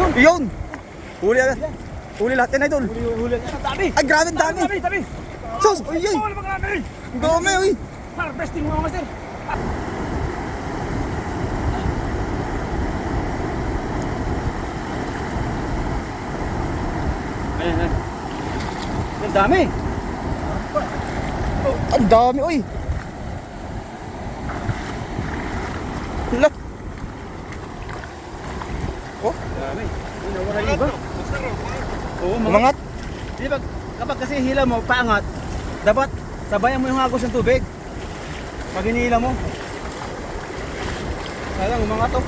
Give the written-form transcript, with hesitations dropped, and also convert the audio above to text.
Yun! Huli agad. Huli lahat yan, idol. Huli. Ang dami. Ay, grabe, ang dami. Dami. Sus, uy, uy. Huli mga dami. Ang dami, uy. Harvesting mga master. Ayan. Ang dami. Ang dami, uy. Hala. Oh, Dami. Nawala yung iba. Oo, umangat. Di ba, kapag kasi hila mo, paangat, dapat sabayan mo yung hagos ng tubig. Pag hinihila mo. Sayang, umangat to.